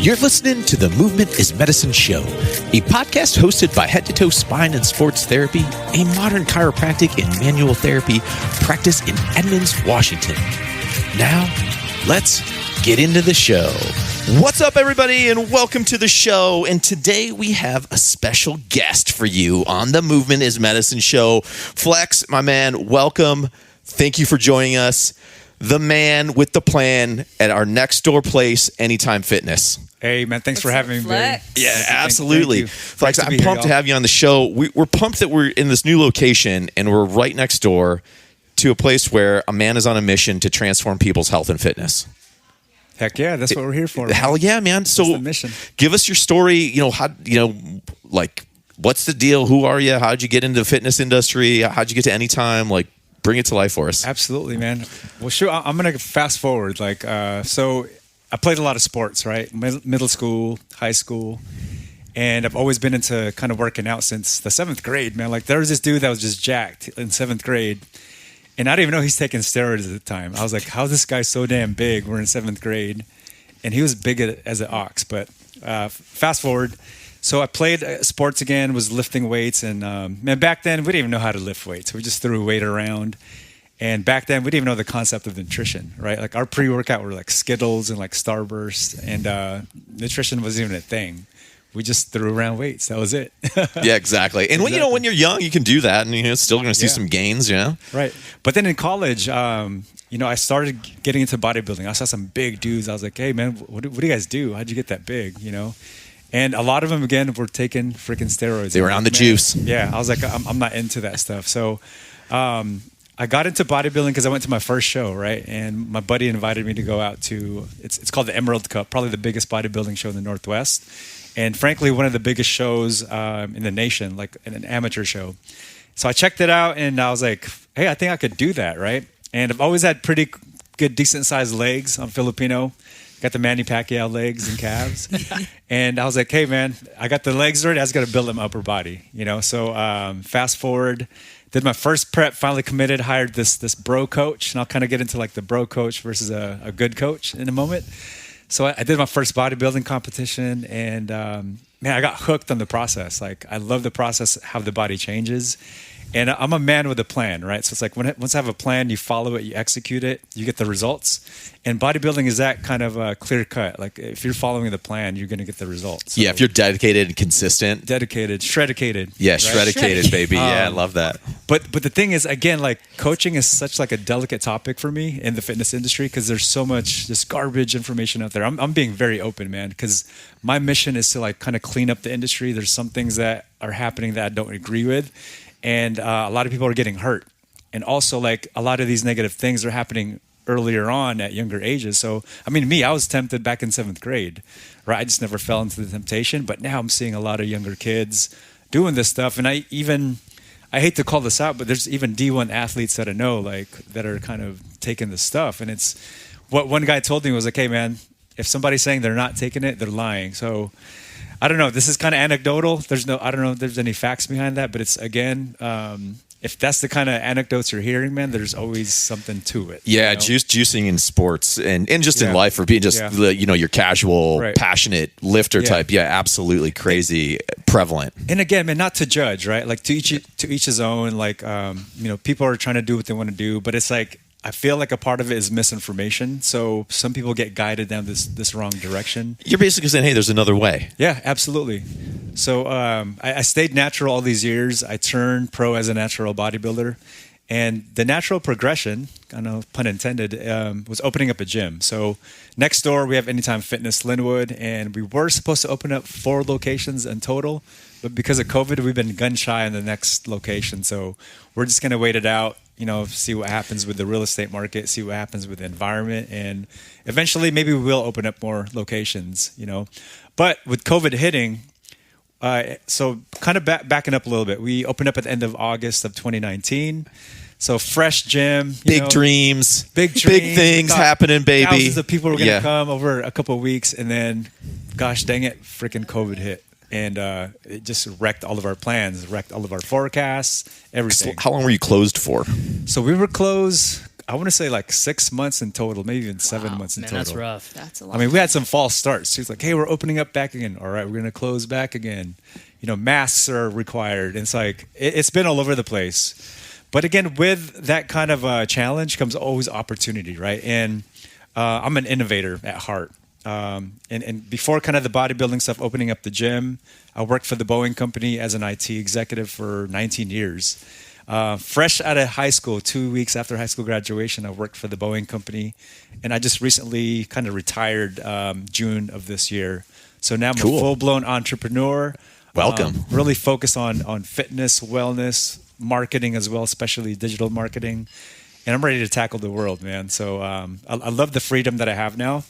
You're listening to the Movement is Medicine Show, a podcast hosted by Head to Toe Spine and Sports Therapy, a modern chiropractic and manual therapy practice in Edmonds, Washington. Now, let's get into the show. What's up, everybody, and welcome to the show. And today we have a special guest for you on the Movement is Medicine Show. Flex, my man, welcome. Thank you for joining us. The man with the plan at our next door place, Anytime Fitness. Hey, man, thanks for having me, baby. Yeah, absolutely. Thank you. Flex, I'm pumped to have you on the show. We're pumped that we're in this new location and we're right next door to a place where a man is on a mission to transform people's health and fitness. Heck yeah, that's what we're here for. Hell yeah, man. So that's the mission. Give us your story, what's the deal? Who are you? How'd you get into the fitness industry? How'd you get to Anytime? Bring it to life for us. Absolutely, man. Well, sure. I'm going to fast forward. So I played a lot of sports, right? Middle school, high school. And I've always been into kind of working out since the 7th grade, man. There was this dude that was just jacked in 7th grade. And I didn't even know he's taking steroids at the time. I was like, how's this guy so damn big? We're in 7th grade. And he was big as an ox. But fast forward. So I played sports again, was lifting weights. And man, back then, we didn't even know how to lift weights. We just threw weight around. And back then, we didn't even know the concept of nutrition, right? Our pre-workout were Skittles and Starburst. And nutrition wasn't even a thing. We just threw around weights. That was it. Yeah, exactly. And exactly. When you're young, you can do that. And, still going to see some gains, Right. But then in college, I started getting into bodybuilding. I saw some big dudes. I was like, hey, man, what do you guys do? How'd you get that big, And a lot of them, again, were taking freaking steroids. They were on the juice. Yeah. I was like, I'm not into that stuff. So I got into bodybuilding because I went to my first show, right? And my buddy invited me to go out to, it's called the Emerald Cup, probably the biggest bodybuilding show in the Northwest. And frankly, one of the biggest shows in the nation, an amateur show. So I checked it out and I was like, hey, I think I could do that, right? And I've always had pretty good, decent-sized legs. I'm Filipino. Got the Manny Pacquiao legs and calves. And I was like, hey, man, I got the legs ready. I just got to build up my upper body, So fast forward, did my first prep, finally committed, hired this bro coach. And I'll kind of get into the bro coach versus a good coach in a moment. So I did my first bodybuilding competition. And, man, I got hooked on the process. I love the process, how the body changes. And I'm a man with a plan, right? So it's once I have a plan, you follow it, you execute it, you get the results. And bodybuilding is that kind of clear cut. If you're following the plan, you're going to get the results. So, yeah, if you're dedicated and consistent. Shreddicated. Yeah, right? Shreddicated, baby. Yeah, I love that. But the thing is, again, coaching is such a delicate topic for me in the fitness industry because there's so much just garbage information out there. I'm being very open, man, because my mission is to kind of clean up the industry. There's some things that are happening that I don't agree with. And a lot of people are getting hurt. And also, a lot of these negative things are happening earlier on at younger ages. So, I was tempted back in 7th grade, right? I just never fell into the temptation. But now I'm seeing a lot of younger kids doing this stuff. And I hate to call this out, but there's even D1 athletes that I know, that are kind of taking this stuff. And it's what one guy told me was hey, man, if somebody's saying they're not taking it, they're lying. So, I don't know. This is kind of anecdotal. I don't know if there's any facts behind that, but it's, again, if that's the kind of anecdotes you're hearing, man, there's always something to it. Yeah, juicing in sports and just in life, for being just, your casual, passionate lifter type. Yeah, absolutely crazy, prevalent. And again, man, not to judge, right? To each his own. People are trying to do what they want to do, but it's I feel a part of it is misinformation. So some people get guided down this wrong direction. You're basically saying, hey, there's another way. Yeah, absolutely. So I stayed natural all these years. I turned pro as a natural bodybuilder. And the natural progression, I know, pun intended, was opening up a gym. So next door, we have Anytime Fitness, Lynnwood. And we were supposed to open up 4 locations in total. But because of COVID, we've been gun shy on the next location. So we're just going to wait it out. See what happens with the real estate market, see what happens with the environment, and eventually maybe we will open up more locations, But with COVID hitting, so kind of backing up a little bit, we opened up at the end of August of 2019. So fresh gym. Big dreams. Big things happening, baby. Thousands of people were going to come over a couple of weeks, and then, gosh dang it, freaking COVID hit. And it just wrecked all of our plans, wrecked all of our forecasts, everything. How long were you closed for? So we were closed I want to say like 6 months in total, maybe even 7 months in total. That's rough. That's a lot. I mean, we had some false starts. She was like, hey, we're opening up back again. All right, we're going to close back again. Masks are required. And it's like, it's been all over the place. But again, with that kind of challenge comes always opportunity, right? And I'm an innovator at heart. And before kind of the bodybuilding stuff, opening up the gym, I worked for the Boeing company as an IT executive for 19 years. Fresh out of high school, 2 weeks after high school graduation, I worked for the Boeing company. And I just recently kind of retired June of this year. So now I'm a full-blown entrepreneur. Welcome. Really focused on fitness, wellness, marketing as well, especially digital marketing. And I'm ready to tackle the world, man. So I love the freedom that I have now.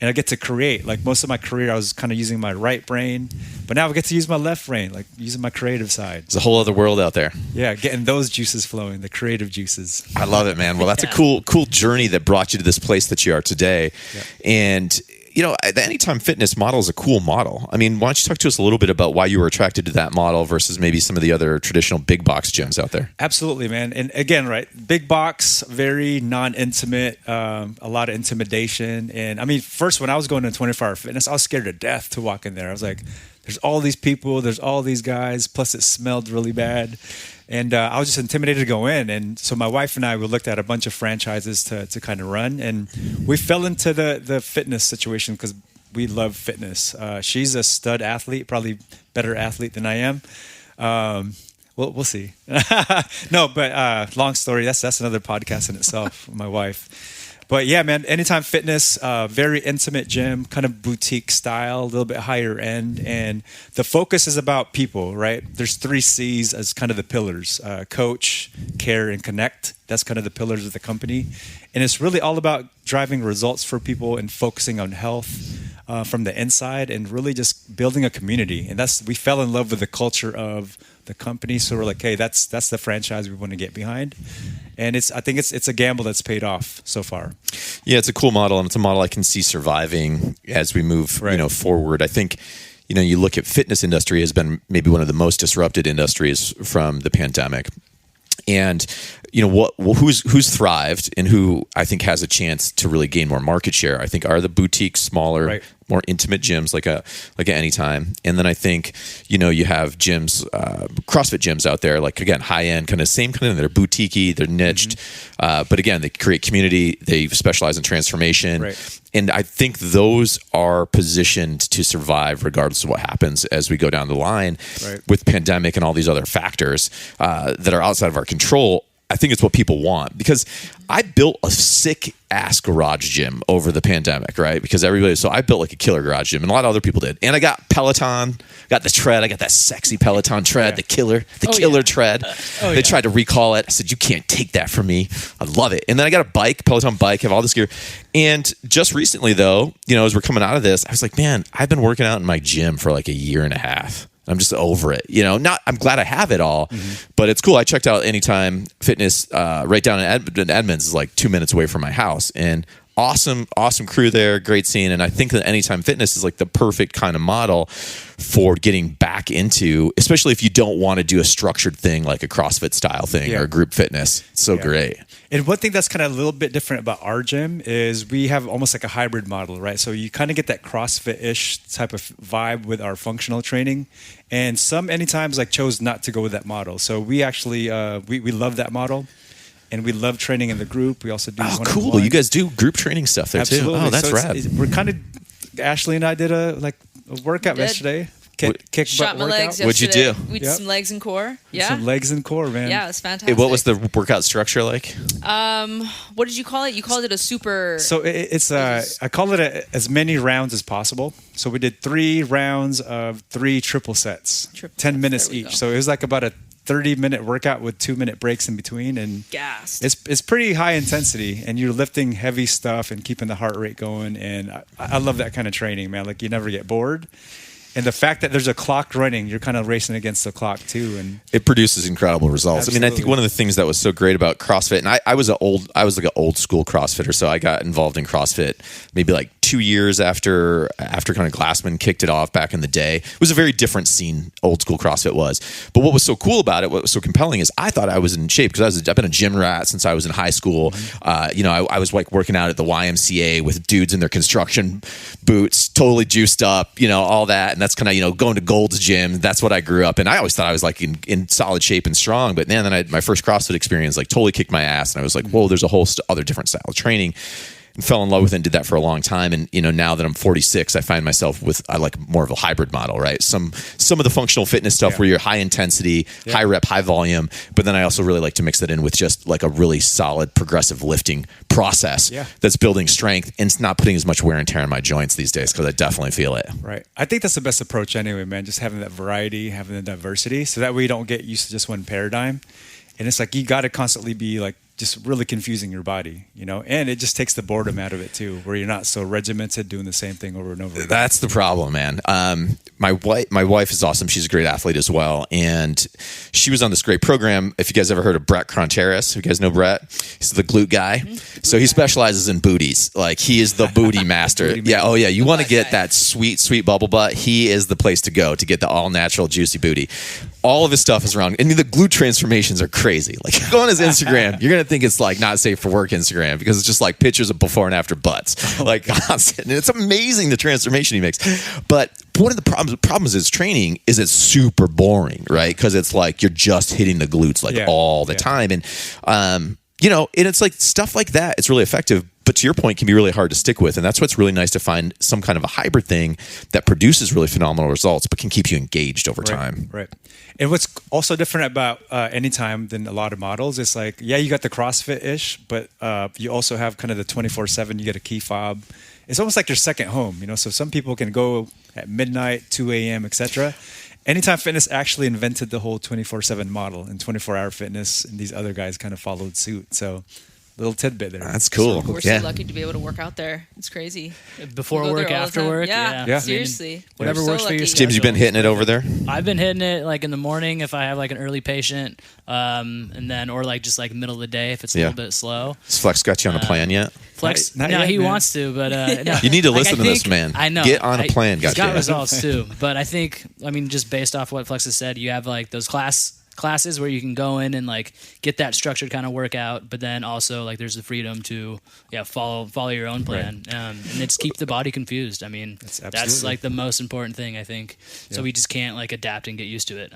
And I get to create. Like most of my career, I was kind of using my right brain. But now I get to use my left brain, like using my creative side. There's a whole other world out there. Yeah, getting those juices flowing, the creative juices. I love it, man. Well, that's a cool journey that brought you to this place that you are today. Yep. And the Anytime Fitness model is a cool model. I mean, why don't you talk to us a little bit about why you were attracted to that model versus maybe some of the other traditional big box gyms out there? Absolutely, man. And again, right, big box, very non-intimate, a lot of intimidation. And I mean, first, when I was going to 24-hour fitness, I was scared to death to walk in there. I was like, there's all these people, there's all these guys, plus it smelled really bad. And I was just intimidated to go in. And so my wife and I, we looked at a bunch of franchises to kind of run. And we fell into the fitness situation because we love fitness. She's a stud athlete, probably better athlete than I am. We'll see. No, but long story. That's another podcast in itself, my wife. But yeah, man, Anytime Fitness, very intimate gym, kind of boutique style, a little bit higher end. And the focus is about people, right? There's 3 C's as kind of the pillars, coach, care, and connect. That's kind of the pillars of the company. And it's really all about driving results for people and focusing on health from the inside and really just building a community. And we fell in love with the culture of the company. So we're like, hey, that's the franchise we want to get behind. And I think it's a gamble that's paid off so far. Yeah, it's a cool model, and it's a model I can see surviving as we move forward. I think you look at fitness industry has been maybe one of the most disrupted industries from the pandemic. And who's thrived and who I think has a chance to really gain more market share, I think, are the boutique, smaller, more intimate gyms like an Anytime. And then I think you have gyms, CrossFit gyms out there, like, again, high end, kind of same kind of, they're boutique-y, they're niched, but again, they create community, they specialize in transformation. And I think those are positioned to survive regardless of what happens as we go down the line with pandemic and all these other factors that are outside of our control. I think it's what people want, because I built a sick ass garage gym over the pandemic, right? Because so I built like a killer garage gym, and a lot of other people did. And I got Peloton, got the tread, I got that sexy Peloton tread, the killer tread. They tried to recall it. I said, you can't take that from me. I love it. And then I got a bike, Peloton bike, have all this gear. And just recently though, as we're coming out of this, I was like, man, I've been working out in my gym for like a year and a half. I'm just over it. I'm glad I have it all, but it's cool. I checked out Anytime Fitness right down in Edmonds, is like 2 minutes away from my house, and awesome crew there, great scene. And I think that Anytime Fitness is like the perfect kind of model for getting back into, especially if you don't want to do a structured thing like a CrossFit style thing or group fitness. It's so great. And one thing that's kind of a little bit different about our gym is we have almost like a hybrid model, right? So you kind of get that CrossFit-ish type of vibe with our functional training. And some Anytimes chose not to go with that model. So we actually, we love that model. And we love training in the group. We also do cool. You guys do group training stuff there too. Oh, that's rad. We're kind of, Ashley and I did a workout yesterday. Kick Shot butt my workout. legs What'd you do? We did some legs and core. Yeah. Some legs and core, man. Yeah, it was fantastic. What was the workout structure like? What did you call it? You called it a super... So it's I call it as many rounds as possible. So we did 3 rounds of 3 triple sets, 10 minutes each. So it was like about a 30-minute workout with 2-minute breaks in between, and gassed. It's pretty high intensity, and you're lifting heavy stuff and keeping the heart rate going. And I love that kind of training, man. Like, you never get bored. And the fact that there's a clock running, you're kind of racing against the clock too, and it produces incredible results. Absolutely. I mean, I think one of the things that was so great about CrossFit, and I was like an old school CrossFitter, so I got involved in CrossFit maybe like 2 years after kind of Glassman kicked it off back in the day. It was a very different scene, old school CrossFit was. But what was so cool about it, what was so compelling, is I thought I was in shape because I've been a gym rat since I was in high school. I was like working out at the YMCA with dudes in their construction boots, totally juiced up, all that. And that's kind of, going to Gold's Gym. That's what I grew up in. I always thought I was like in solid shape and strong. But man, then my first CrossFit experience like totally kicked my ass. And I was like, whoa, there's a whole other different style of training. And fell in love with it and did that for a long time. And, now that I'm 46, I find myself I like more of a hybrid model, right? Some of the functional fitness stuff where you're high intensity, high rep, high volume. But then I also really like to mix that in with just like a really solid progressive lifting process that's building strength and it's not putting as much wear and tear on my joints these days because I definitely feel it. Right. I think that's the best approach anyway, man. Just having that variety, having the diversity. So that way you don't get used to just one paradigm. And it's like you got to constantly be like, just really confusing your body, and it just takes the boredom out of it too, where you're not so regimented doing the same thing over and over again. That's the problem, man. My wife is awesome. She's a great athlete as well. And she was on this great program. If you guys ever heard of Brett Cronteras, you guys know Brett? He's the glute guy. So he specializes in booties. Like he is the booty master. Yeah. Oh yeah. You want to get that sweet, sweet bubble butt. He is the place to go to get the all natural juicy booty. All of his stuff is around. And the glute transformations are crazy. Like you go on his Instagram, you're going to think it's like not safe for work Instagram because it's just like pictures of before and after butts. Like constant. And it's amazing the transformation he makes. But one of the problems is training is it's super boring, right? Because it's like you're just hitting the glutes like all the time. And, and it's like stuff like that. It's really effective. But to your point, can be really hard to stick with. And that's what's really nice to find some kind of a hybrid thing that produces really phenomenal results, but can keep you engaged over time. Right. And what's also different about Anytime than a lot of models, it's like, you got the CrossFit-ish, but you also have kind of the 24/7, you get a key fob. It's almost like your second home, so some people can go at midnight, 2 a.m., etc. Anytime Fitness actually invented the whole 24/7 model and 24-hour fitness, and these other guys kind of followed suit. So little tidbit there. That's cool. We're so lucky to be able to work out there. It's crazy. Before work, after work. Yeah. Seriously. Whatever works for you. James, you've been hitting it over there? I've been hitting it like in the morning if I have like an early patient, and then or like just like middle of the day if it's a little bit slow. Has Flex got you on a plan yet? Flex, not yet, he man. wants to, but no. You need to listen to this man. I know. Get on a plan, He's got results too, but I think just based off what Flex has said, you have like those classes where you can go in and like get that structured kind of workout, but then also like there's the freedom to follow your own plan, and it's keep the body confused. That's like the most important thing, I think. So we just can't like adapt and get used to it.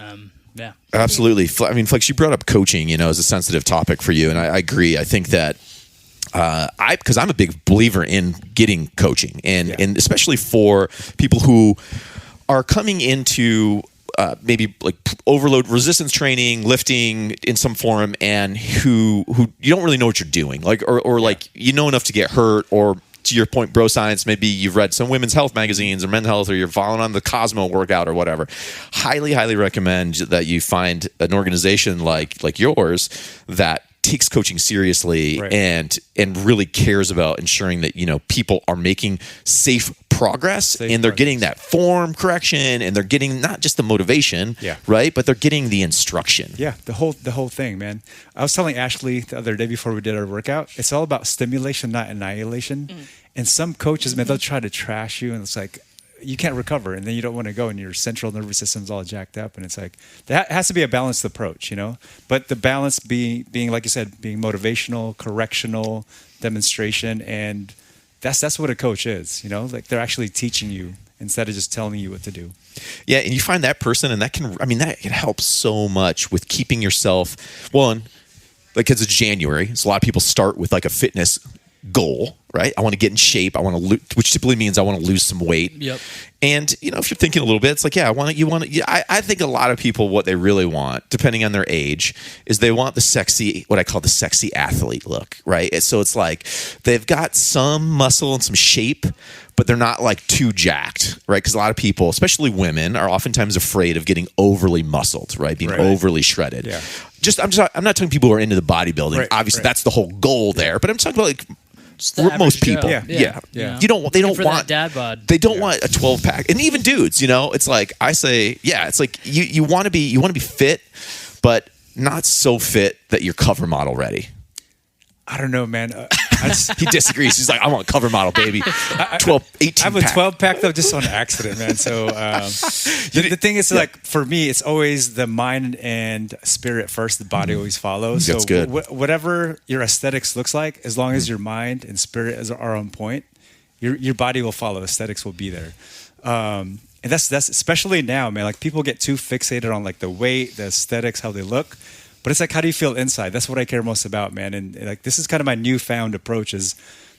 Absolutely. Flex, you brought up coaching, as a sensitive topic for you, and I agree. I think that because I'm a big believer in getting coaching, and especially for people who are coming into maybe like overload resistance training, lifting in some form, and who you don't really know what you're doing, like or like enough to get hurt, or to your point, bro science, maybe you've read some women's health magazines or men's health, or you're following on the Cosmo workout or whatever. Highly recommend that you find an organization like yours that takes coaching seriously and really cares about ensuring that people are making safe progress and they're getting that form correction and they're getting not just the motivation, right, but they're getting the instruction. Yeah, the whole thing, man. I was telling Ashley the other day before we did our workout, it's all about stimulation, not annihilation. And some coaches, man, they'll try to trash you, and it's like you can't recover, and then you don't want to go, and your central nervous system's all jacked up, and it's like that has to be a balanced approach, But the balance being like you said, being motivational, correctional, demonstration, and that's what a coach is, Like they're actually teaching you instead of just telling you what to do. Yeah, and you find that person, and that can help so much with keeping yourself like because it's January, so a lot of people start with like a fitness goal, right? I want to get in shape. I want to lose, which typically means I want to lose some weight. Yep. And if you're thinking a little bit, it's like, I think a lot of people, what they really want, depending on their age, is they want what I call the sexy athlete look, right? So it's like they've got some muscle and some shape, but they're not like too jacked, right? Because a lot of people, especially women, are oftentimes afraid of getting overly muscled, right? Being overly shredded. Yeah. I'm not talking people who are into the bodybuilding. Obviously, that's the whole goal there. But I'm talking about like Just the most average people. Joe. Yeah. You know? You don't. They don't For want that dad bod. They don't want a 12 pack, and even dudes. It's like I say, it's like you want to be fit, but not so fit that you're cover model ready. I don't know, man. He disagrees. He's like, I want cover model, baby. 12, 18 I have a pack. 12 pack though, just on accident, man. So the thing is, like for me, it's always the mind and spirit first. The body always follows. That's so good. Whatever your aesthetics looks like, as long as your mind and spirit are on point, your body will follow. Aesthetics will be there. And that's especially now, man. Like people get too fixated on like the weight, the aesthetics, how they look. But it's like, how do you feel inside? That's what I care most about, man. And like, this is kind of my newfound approach: is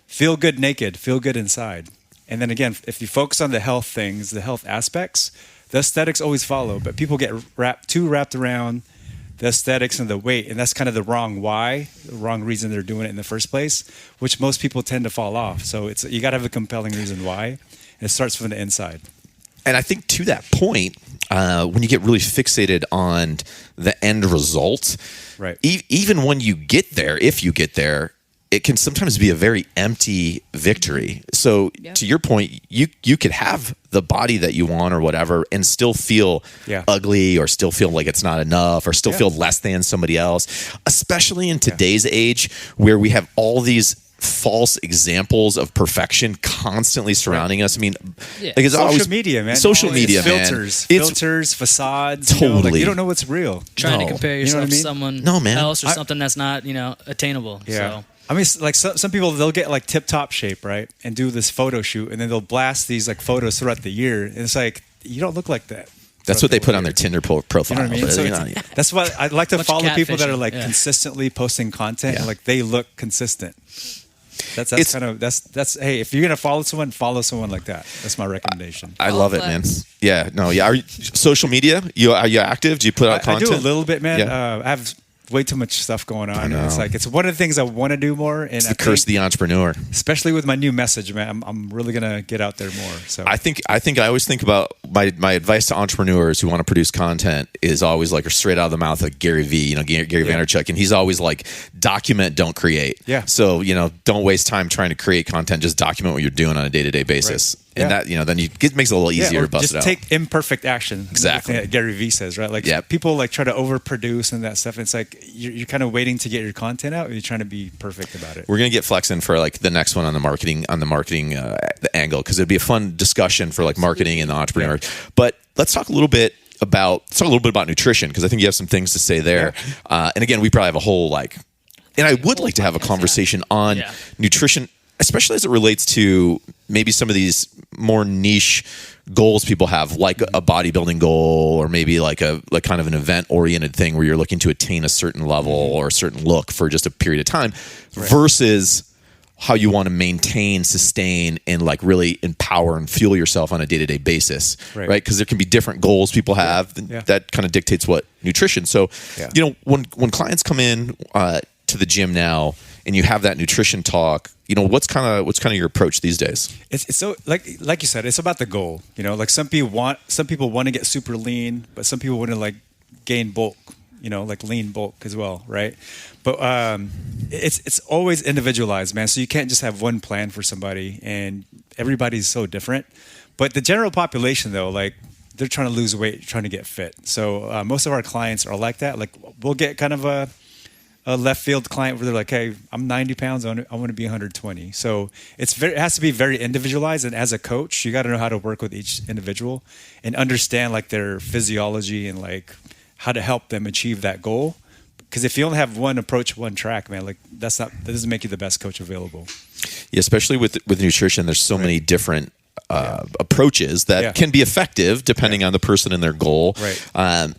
feel good naked, feel good inside. And then again, if you focus on the health things, the health aspects, the aesthetics always follow. But people get wrapped around the aesthetics and the weight, and that's kind of the wrong reason they're doing it in the first place, which most people tend to fall off. So you got to have a compelling reason why. And it starts from the inside. And I think to that point, when you get really fixated on the end result, right? Even when you get there, if you get there, it can sometimes be a very empty victory. So to your point, you could have the body that you want or whatever and still feel ugly or still feel like it's not enough or still feel less than somebody else, especially in today's age where we have all these false examples of perfection constantly surrounding us. I mean, like it's social media, man. Social media, man. Filters, facades. Totally. You don't know what's real. Trying to compare yourself to someone else or something that's not, attainable. Yeah. So. I mean, like some people, they'll get like tip-top shape, right? And do this photo shoot, and then they'll blast these like photos throughout the year. And it's like, you don't look like that. That's what they put on their Tinder profile. You know what I mean? That's why I like to follow people that are like yeah. consistently posting content and like they look consistent. That's hey, if you're gonna follow someone like that. That's my recommendation. I love it, man. Yeah, no, yeah. Are you, social media? Are you active? Do you put out content? I do a little bit, man. Yeah. I have way too much stuff going on. It's like it's one of the things I want to do more. And it's the curse of the entrepreneur, especially with my new message, man. I'm really gonna get out there more. So I think I always think about my advice to entrepreneurs who want to produce content is always like straight out of the mouth of Gary V. Gary Vaynerchuk, and he's always like, document, don't create. Yeah. So don't waste time trying to create content. Just document what you're doing on a day-to-day basis. Right. And that, then it makes it a little easier to bust it out. Just take imperfect action. Exactly. That Gary Vee says, right? Like people like try to overproduce and that stuff. And it's like you're kind of waiting to get your content out, and you're trying to be perfect about it. We're gonna get Flex in for like the next one on the marketing the angle, because it'd be a fun discussion for like marketing and the entrepreneur. Yeah. But let's talk a little bit about nutrition, because I think you have some things to say there. Yeah. And again, we probably have a whole and I would like to have a conversation on nutrition, especially as it relates to maybe some of these more niche goals people have, like a bodybuilding goal, or maybe like kind of an event oriented thing where you're looking to attain a certain level or a certain look for just a period of time, versus how you want to maintain, sustain, and like really empower and fuel yourself on a day-to-day basis, right? Because there can be different goals people have that kind of dictates what nutrition. So, when clients come in to the gym now, and you have that nutrition talk, what's kind of your approach these days? It's so like you said, it's about the goal. Like some people want to get super lean, but some people want to like gain bulk. Like lean bulk as well, right? But it's always individualized, man. So you can't just have one plan for somebody, and everybody's so different. But the general population, though, like they're trying to lose weight, trying to get fit. So most of our clients are like that. Like we'll get kind of a left field client where they're like, hey, I'm 90 pounds, I want to be 120. So it has to be very individualized. And as a coach, you got to know how to work with each individual and understand like their physiology and like how to help them achieve that goal. Because if you only have one approach, one track, man, like that doesn't make you the best coach available. Yeah, especially with nutrition, there's so many different approaches that can be effective depending on the person and their goal. Right.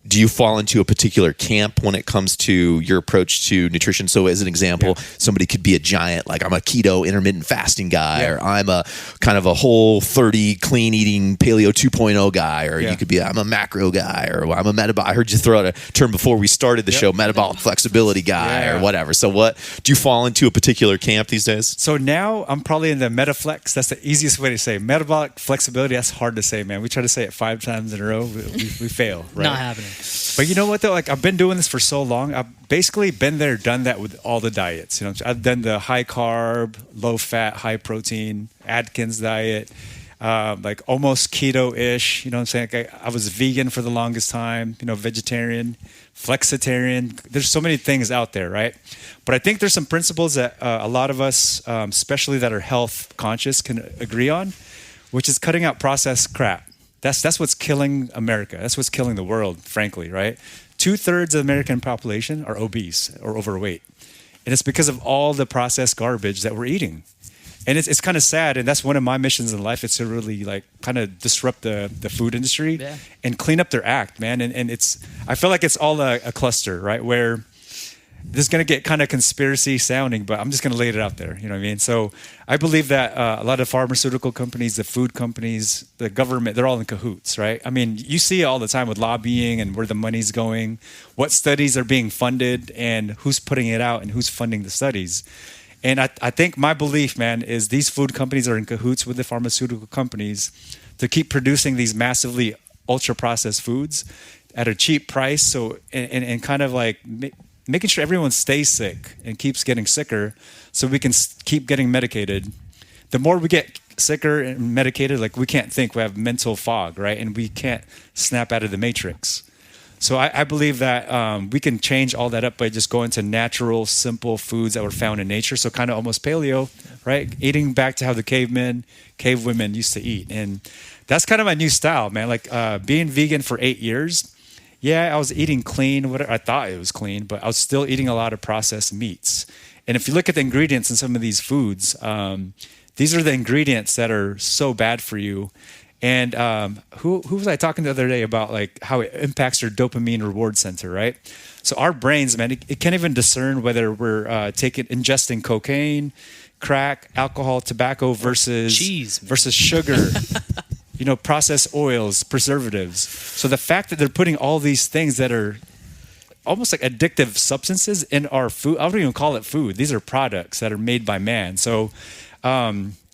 Do you fall into a particular camp when it comes to your approach to nutrition? So as an example, somebody could be a giant, like I'm a keto intermittent fasting guy, or I'm a kind of a whole 30 clean eating paleo 2.0 guy, or you could be, I'm a macro guy, or I'm a metabolic. I heard you throw out a term before we started the show, metabolic flexibility guy, or whatever. So what, do you fall into a particular camp these days? So now I'm probably in the metaflex. That's the easiest way to say metabolic flexibility. That's hard to say, man. We try to say it 5 times in a row. We fail, right? Not happening. But you know what though? Like I've been doing this for so long. I've basically been there, done that with all the diets. You know, I've done the high carb, low fat, high protein, Atkins diet, like almost keto-ish. You know what I'm saying? Like I was vegan for the longest time. You know, vegetarian, flexitarian. There's so many things out there, right? But I think there's some principles that a lot of us, especially that are health conscious, can agree on, which is cutting out processed crap. That's what's killing America. That's what's killing the world, frankly, right? 2/3 of the American population are obese or overweight. And it's because of all the processed garbage that we're eating. And it's kind of sad. And that's one of my missions in life, is to really like kind of disrupt the food industry and clean up their act, man. And I feel like it's all a cluster, right? Where this is going to get kind of conspiracy sounding, but I'm just going to lay it out there. You know what I mean? So I believe that a lot of pharmaceutical companies, the food companies, the government, they're all in cahoots, right? I mean, you see it all the time with lobbying and where the money's going, what studies are being funded, and who's putting it out and who's funding the studies. And I think my belief, man, is these food companies are in cahoots with the pharmaceutical companies to keep producing these massively ultra-processed foods at a cheap price. So, and kind of like making sure everyone stays sick and keeps getting sicker so we can keep getting medicated. The more we get sicker and medicated, like we can't think, we have mental fog, right? And we can't snap out of the matrix. So I believe that we can change all that up by just going to natural, simple foods that were found in nature. So kind of almost paleo, right? Eating back to how the cave women used to eat. And that's kind of my new style, man. Like being vegan for 8 years. Yeah, I was eating clean. Whatever, I thought it was clean, but I was still eating a lot of processed meats. And if you look at the ingredients in some of these foods, these are the ingredients that are so bad for you. And who was I talking the other day about like how it impacts your dopamine reward center, right? So our brains, man, it can't even discern whether we're ingesting cocaine, crack, alcohol, tobacco versus cheese, versus sugar. You know, processed oils, preservatives. So the fact that they're putting all these things that are almost like addictive substances in our food, I don't even call it food. These are products that are made by man. So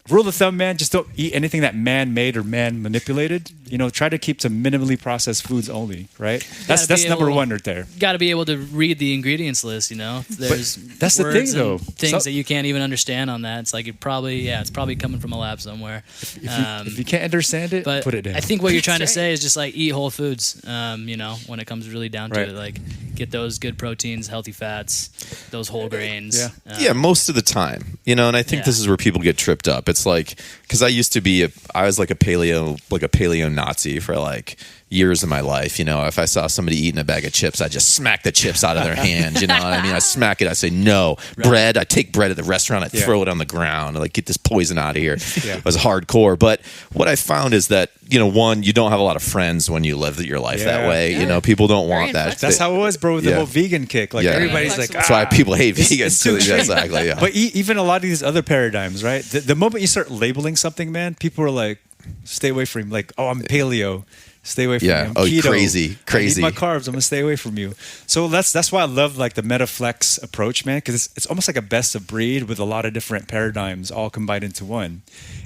rule of thumb, man, just don't eat anything that man made or man manipulated. You know, try to keep to minimally processed foods only, right? That's number one right there. Got to be able to read the ingredients list, you know? There's that's the thing, though. Things that you can't even understand on that. It's like it's probably coming from a lab somewhere. If you can't understand it, put it down. I think what you're trying to say is just like eat whole foods, you know, when it comes really down to it. Like get those good proteins, healthy fats, those whole grains. Yeah, most of the time, you know, and I think this is where people get tripped up. It's like, because I was like a paleo Nazi for like years of my life. You know, if I saw somebody eating a bag of chips, I just smack the chips out of their hand. You know what I mean? I smack it. I say, no. Bread. I take bread at the restaurant. I throw it on the ground. I like, get this poison out of here. It was hardcore. But what I found is that, you know, one, you don't have a lot of friends when you live your life that way. You know, people don't want that. That's how it was, bro, with the whole vegan kick. Like everybody's like, that's why people hate vegans too. Exactly. Yeah. But even a lot of these other paradigms, right? The moment you start labeling something, man, people are like, stay away from him. Like, oh, I'm paleo. Stay away from me. I'm keto. Crazy. I need my carbs. I'm gonna stay away from you. So that's why I love like the MetaFlex approach, man, because it's almost like a best of breed with a lot of different paradigms all combined into one.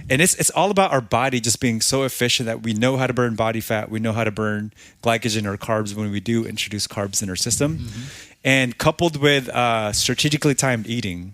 And it's all about our body just being so efficient that we know how to burn body fat, we know how to burn glycogen or carbs when we do introduce carbs in our system. And coupled with strategically timed eating,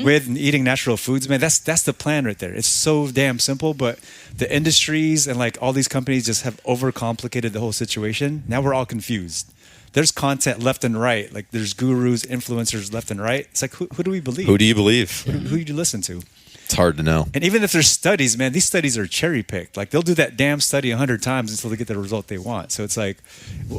with eating natural foods, man, that's the plan right there. It's so damn simple, but the industries and like all these companies just have overcomplicated the whole situation. Now we're all confused. There's content left and right. Like there's gurus, influencers left and right. It's like, who do we believe? Who do you believe? Who do you listen to? It's hard to know. And even if there's studies, man, these studies are cherry picked. Like they'll do that damn study 100 times until they get the result they want. So it's like,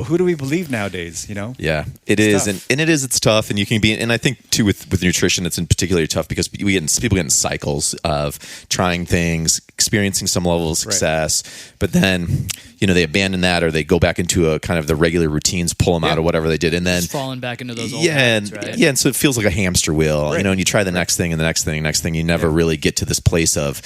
who do we believe nowadays? You know? Yeah, it's tough, and you can be. And I think too with nutrition, it's in particularly tough because people get in cycles of trying things, experiencing some level of success, but then you know they abandon that or they go back into a kind of the regular routines, pull them out or whatever they did, and then just falling back into those old habits, right? And so it feels like a hamster wheel, you know. And you try the next thing and the next thing, you never really get to this place of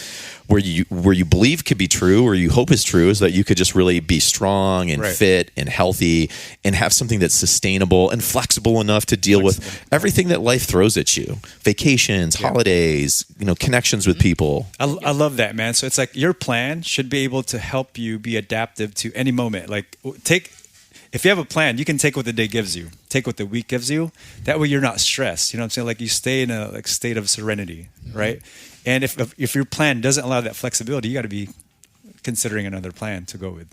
where you believe could be true or you hope is true, is that you could just really be strong and fit and healthy and have something that's sustainable and flexible enough to deal with everything that life throws at you. Vacations, holidays, you know, connections with people. I love that, man. So it's like your plan should be able to help you be adaptive to any moment. Like if you have a plan, you can take what the day gives you, take what the week gives you. That way you're not stressed. You know what I'm saying? Like you stay in a like state of serenity, right? And if your plan doesn't allow that flexibility, you got to be considering another plan to go with.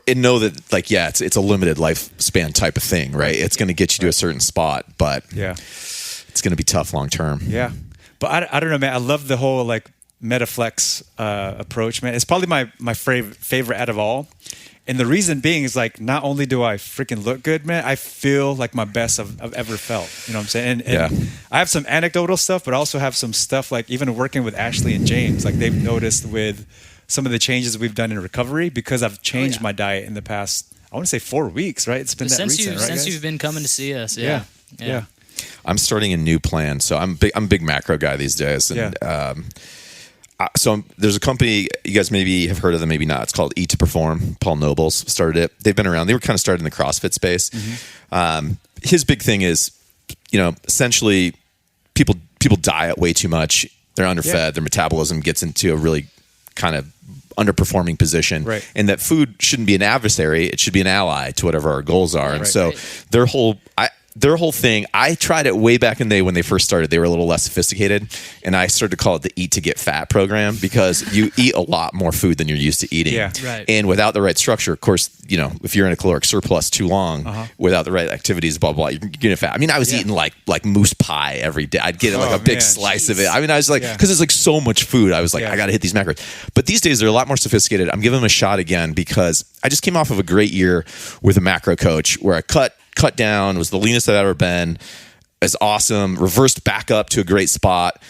And know that, like, yeah, it's a limited lifespan type of thing, right? It's going to get you to a certain spot, but it's going to be tough long term. Yeah. But I don't know, man. I love the whole like MetaFlex approach, man. It's probably my favorite out of all. And the reason being is like, not only do I freaking look good, man, I feel like my best I've ever felt. You know what I'm saying? And I have some anecdotal stuff, but I also have some stuff like even working with Ashley and James, like they've noticed with some of the changes we've done in recovery because I've changed my diet in the past, I want to say 4 weeks, right? It's been that recent, right, since guys? you've been coming to see us. Yeah. I'm starting a new plan. So I'm a big macro guy these days. And, there's a company, you guys maybe have heard of them, maybe not. It's called Eat to Perform. Paul Nobles started it. They've been around. They were kind of started in the CrossFit space. His big thing is, essentially people diet way too much. They're underfed. Their metabolism gets into a really kind of underperforming position. Right. And that food shouldn't be an adversary. It should be an ally to whatever our goals are. And so their whole thing, I tried it way back in the day when they first started. They were a little less sophisticated, and I started to call it the Eat to Get Fat program because you eat a lot more food than you're used to eating. Yeah. Right. And without the right structure, of course, if you're in a caloric surplus too long, without the right activities, blah, blah, blah, you're getting fat. I mean, I was eating like moose pie every day. I'd get a big slice of it. I mean, I was like, because it's like so much food, I was like, I got to hit these macros. But these days, they're a lot more sophisticated. I'm giving them a shot again because I just came off of a great year with a macro coach where I cut down, was the leanest I've ever been, is awesome, reversed back up to a great spot,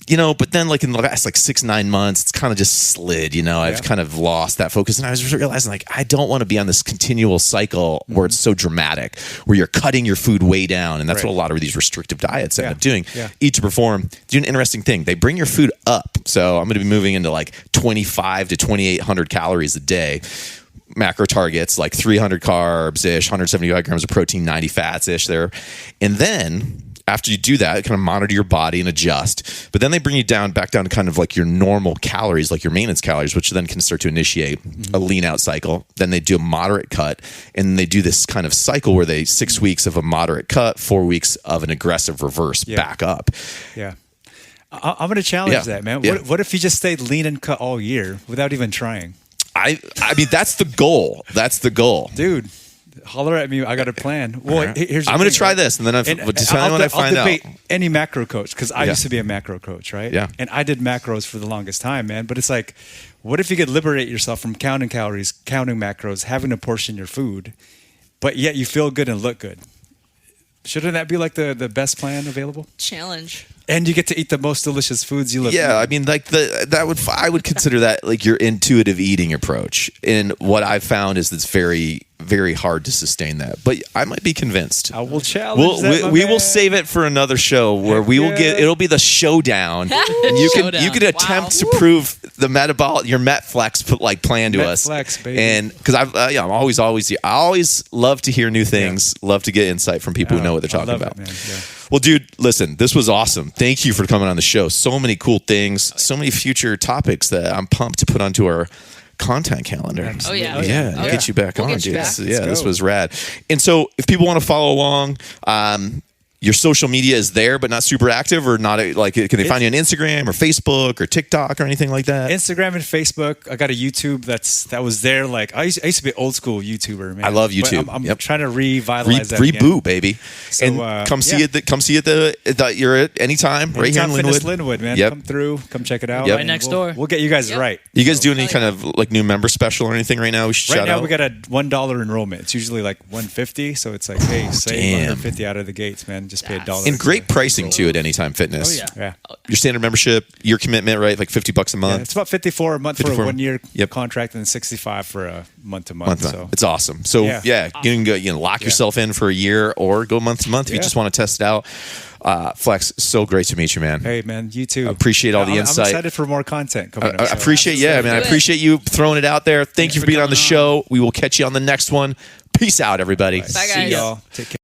but then like in the last 6-9 months, it's kind of just slid, I've kind of lost that focus. And I was realizing like, I don't want to be on this continual cycle where it's so dramatic, where you're cutting your food way down. And that's what a lot of these restrictive diets end up doing. Eat to Perform, do an interesting thing. They bring your food up. So I'm going to be moving into like 25 to 2,800 calories a day. Macro targets like 300 carbs ish, 175 grams of protein, 90 fats ish there. And then after you do that, kind of monitor your body and adjust. But then they bring you back down to kind of like your normal calories, like your maintenance calories, which then can start to initiate a lean out cycle. Then they do a moderate cut, and they do this kind of cycle where they 6 weeks of a moderate cut, 4 weeks of an aggressive reverse back up. Yeah. I'm going to challenge that, man. What if you just stayed lean and cut all year without even trying? I mean, that's the goal. That's the goal. Dude, holler at me. I got a plan. Well, here's I'm going to try this, and then I'll debate any macro coach because I used to be a macro coach, right? Yeah. And I did macros for the longest time, man. But it's like, what if you could liberate yourself from counting calories, counting macros, having to portion your food, but yet you feel good and look good? Shouldn't that be like the best plan available? Challenge. And you get to eat the most delicious foods you live. Yeah, I mean, like I would consider that like your intuitive eating approach. And what I've found is it's very, very hard to sustain that. But I might be convinced. I will challenge that, we will save it for another show where we will it'll be the showdown, and you can attempt to prove the your MetFlex like plan to us. MetFlex, baby. And because I always love to hear new things, love to get insight from people who know what they're talking about. Well, dude, listen, this was awesome. Thank you for coming on the show. So many cool things, so many future topics that I'm pumped to put onto our content calendar. Oh, yeah. Get you back on, get you dude. back. This was rad. And so if people want to follow along, your social media is there, but not super active, or not like, can they find you on Instagram or Facebook or TikTok or anything like that? Instagram and Facebook. I got a YouTube that was there. Like I used to be an old school YouTuber, man. I love YouTube. But I'm trying to revitalize that reboot, again. baby. So, and come see it. You're at Anytime right here in Fitness, Lynnwood. man. Yep. Come through, come check it out. Right next door. We'll get you guys right. You guys do any kind of like new member special or anything right now? We should shout out. We got a $1 enrollment. It's usually like $150, so it's like, hey, save $150 out of the gates, man. Just pay $1. And great pricing too at Anytime Fitness. Oh yeah. Your standard membership, your commitment, right? Like $50 a month. Yeah, it's about $54 a month for a 1 year Yep. contract, and $65 for a month to month. So it's awesome. So you can go, lock yourself in for a year or go month to month if you just want to test it out. Flex, so great to meet you, man. Hey, man, you too. I appreciate all the insight. I'm excited for more content coming up. I appreciate, man. I appreciate you throwing it out there. Thank you for being on the show. We will catch you on the next one. Peace out, everybody. Bye, guys. See y'all. Take care.